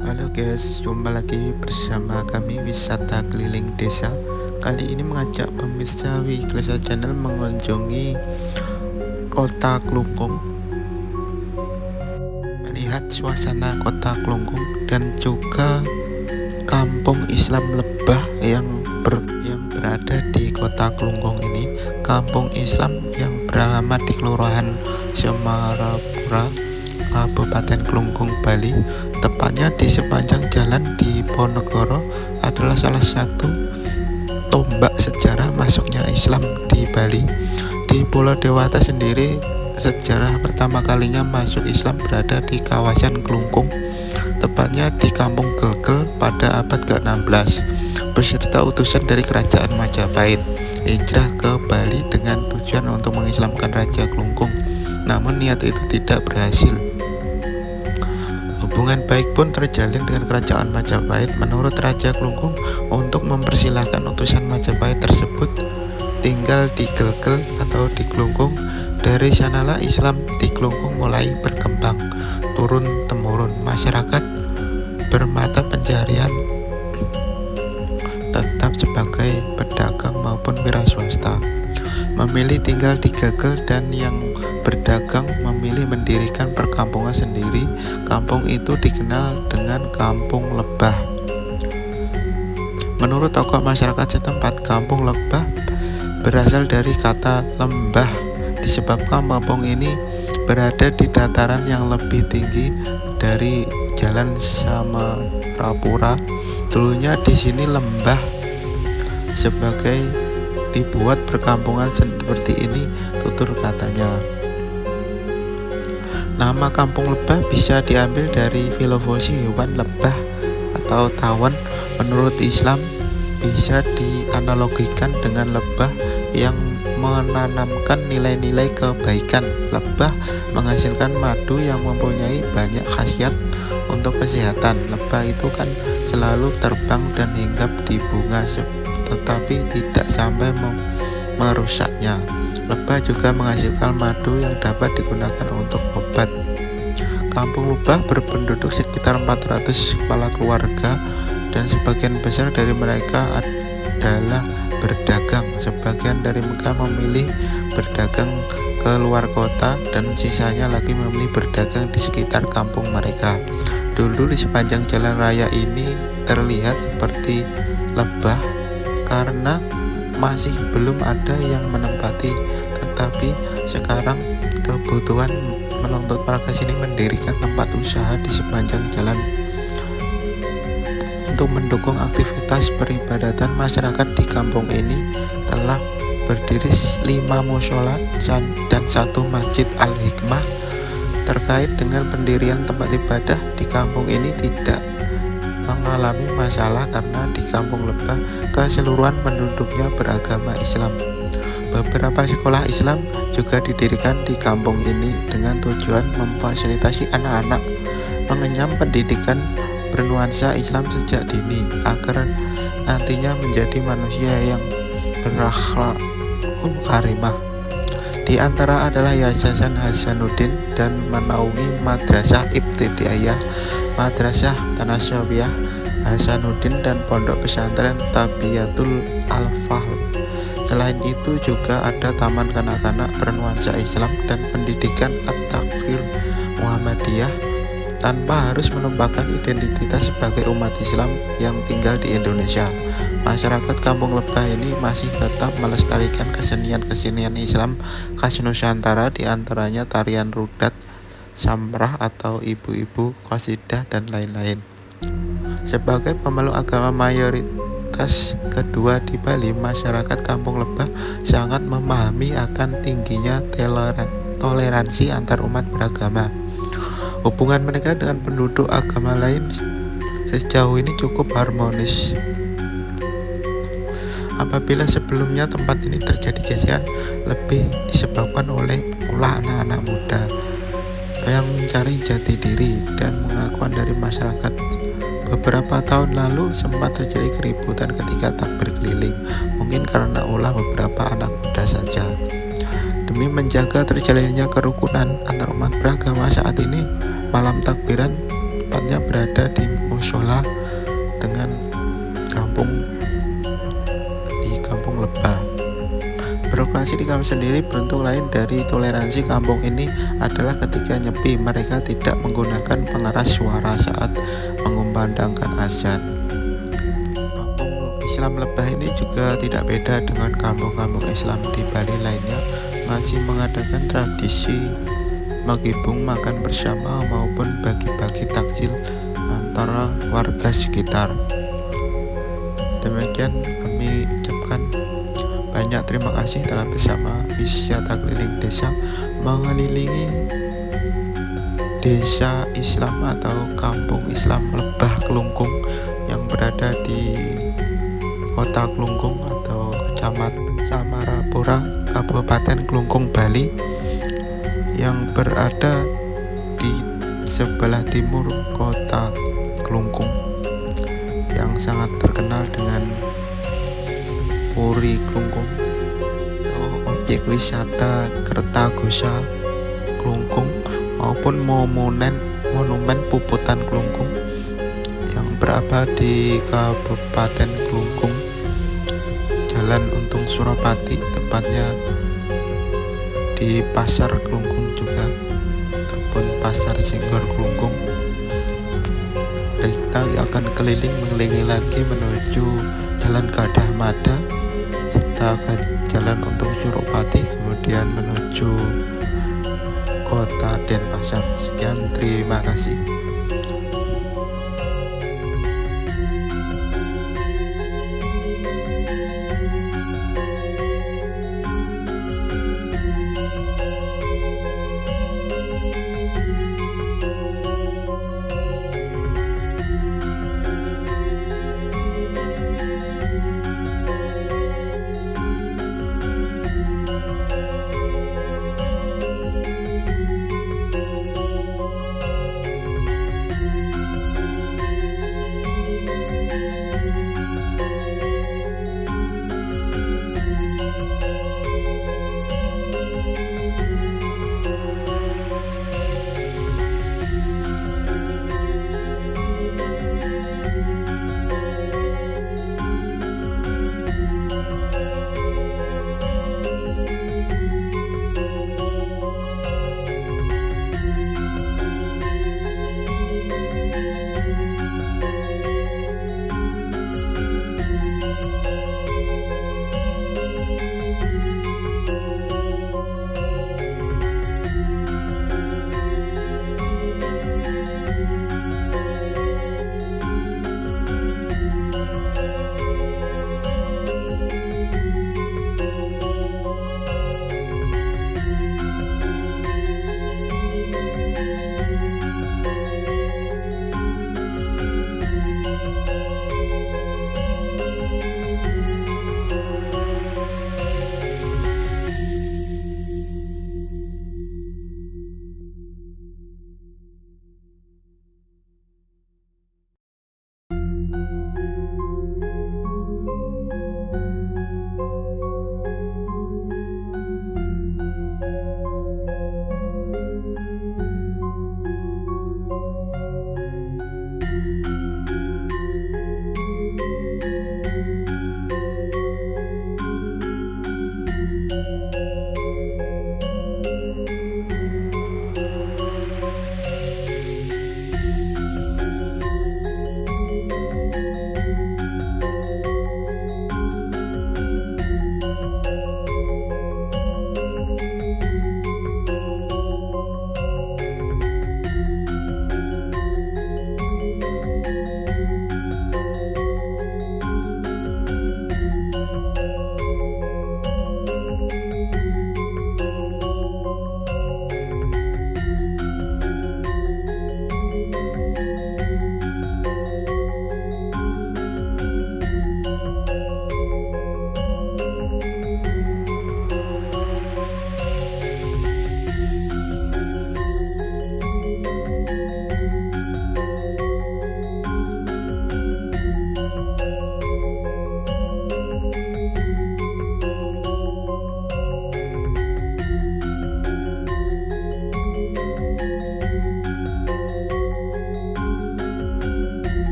Halo guys, jumpa lagi bersama kami Wisata Keliling Desa. Kali ini mengajak pemirsa Wiklesa Channel mengunjungi Kota Klungkung, melihat suasana Kota Klungkung dan juga Kampung Islam Lebah yang berada di Kota Klungkung ini. Kampung Islam yang beralamat di Kelurahan Semarapura, Kabupaten Klungkung, Bali, tepatnya di sepanjang jalan di Ponorogo, adalah salah satu tombak sejarah masuknya Islam di Bali. Di Pulau Dewata sendiri, sejarah pertama kalinya masuk Islam berada di kawasan Klungkung, tepatnya di Kampung Gelgel pada abad ke-16, beserta utusan dari Kerajaan Majapahit hijrah ke Bali dengan tujuan untuk mengislamkan Raja Klungkung. Namun niat itu tidak berhasil. Hubungan baik pun terjalin dengan Kerajaan Majapahit. Menurut Raja Klungkung, untuk mempersilahkan utusan Majapahit tersebut tinggal di Gelgel atau di Klungkung. Dari sanalah Islam di Klungkung mulai berkembang turun-temurun. Masyarakat bermata pencaharian tetap sebagai pedagang maupun wira swasta memilih tinggal di Gelgel, dan yang berdagang memilih mendirikan perkampungan sendiri. Kampung itu dikenal dengan Kampung Lebah. Menurut tokoh masyarakat setempat, Kampung Lebah berasal dari kata lembah, disebabkan kampung ini berada di dataran yang lebih tinggi dari Jalan Semarapura. Dulunya di sini lembah sebagai dibuat perkampungan seperti ini, tutur katanya. Nama Kampung Lebah bisa diambil dari filosofi hewan lebah atau tawon. Menurut Islam, bisa dianalogikan dengan lebah yang menanamkan nilai-nilai kebaikan. Lebah menghasilkan madu yang mempunyai banyak khasiat untuk kesehatan. Lebah itu kan selalu terbang dan hinggap di bunga, tetapi tidak sampai merusaknya. Lebah juga menghasilkan madu yang dapat digunakan untuk obat. Kampung Lebah berpenduduk sekitar 400 kepala keluarga, dan sebagian besar dari mereka adalah berdagang. Sebagian dari mereka memilih berdagang ke luar kota, dan sisanya lagi memilih berdagang di sekitar kampung mereka. Dulu di sepanjang jalan raya ini terlihat seperti lebah karena masih belum ada yang menempati, tetapi sekarang kebutuhan menuntut warga sini mendirikan tempat usaha di sepanjang jalan. Untuk mendukung aktivitas peribadatan masyarakat di kampung ini telah berdiri 5 mushola dan 1 masjid Al-Hikmah. Terkait dengan pendirian tempat ibadah di kampung ini tidak mengalami masalah karena di Kampung Lebah keseluruhan penduduknya beragama Islam. Beberapa sekolah Islam juga didirikan di kampung ini dengan tujuan memfasilitasi anak-anak mengenyam pendidikan bernuansa Islam sejak dini agar nantinya menjadi manusia yang berakhlakul karimah. Di antara adalah Yayasan Hasanuddin dan menaungi Madrasah Ibtidaiyah, Madrasah Tanasyawiyah Hasanuddin, dan Pondok Pesantren Tabiyatul Al-Fahl. Selain itu juga ada Taman Kanak-kanak bernuansa Islam dan pendidikan At-Takwir Muhammadiyah, tanpa harus melupakan identitas sebagai umat Islam yang tinggal di Indonesia. Masyarakat Kampung Lebah ini masih tetap melestarikan kesenian-kesenian Islam khas Nusantara, diantaranya tarian rudat, samrah atau ibu-ibu, qasidah, dan lain-lain. Sebagai pemeluk agama mayoritas kedua di Bali, masyarakat Kampung Lebah sangat memahami akan tingginya toleransi antar umat beragama. Hubungan mereka dengan penduduk agama lain sejauh ini cukup harmonis. Apabila sebelumnya tempat ini terjadi gesekan, lebih disebabkan oleh ulah anak-anak muda yang mencari jati diri dan pengakuan dari masyarakat. Beberapa tahun lalu sempat terjadi keributan ketika takbir keliling, mungkin karena ulah beberapa anak muda saja. Demi menjaga terjalinnya kerukunan antar umat beragama, saat ini malam takbiran tepatnya berada di musola dengan di kampung Lebah. Berlokasi di kampung sendiri, bentuk lain dari toleransi kampung ini adalah ketika nyepi mereka tidak menggunakan pengeras suara saat mengumandangkan azan. Kampung Islam Lebah ini juga tidak beda dengan kampung-kampung Islam di Bali lainnya, masih mengadakan tradisi menggibung makan bersama maupun bagi-bagi takjil antara warga sekitar. Demikian kami ucapkan banyak terima kasih telah bersama wisata keliling desa mengelilingi desa Islam atau kampung Islam Lebah Kelungkung yang berada di kota Kelungkung atau kecamatan Samarapura, Kabupaten Kelungkung, Bali, yang berada di sebelah timur kota Kelungkung, yang sangat terkenal dengan Puri Kelungkung atau objek wisata Kertagosa Kelungkung maupun monumen Puputan Kelungkung yang berada di Kabupaten Kelungkung, Jalan Untung Suropati, tepatnya di Pasar Kelungkung juga ataupun Pasar Jenggor Kelungkung. Dan kita akan mengelilingi lagi menuju Jalan Gadah Mada, kita akan Jalan Untung Suropati, kemudian menuju Kota Denpasar. Sekian, terima kasih.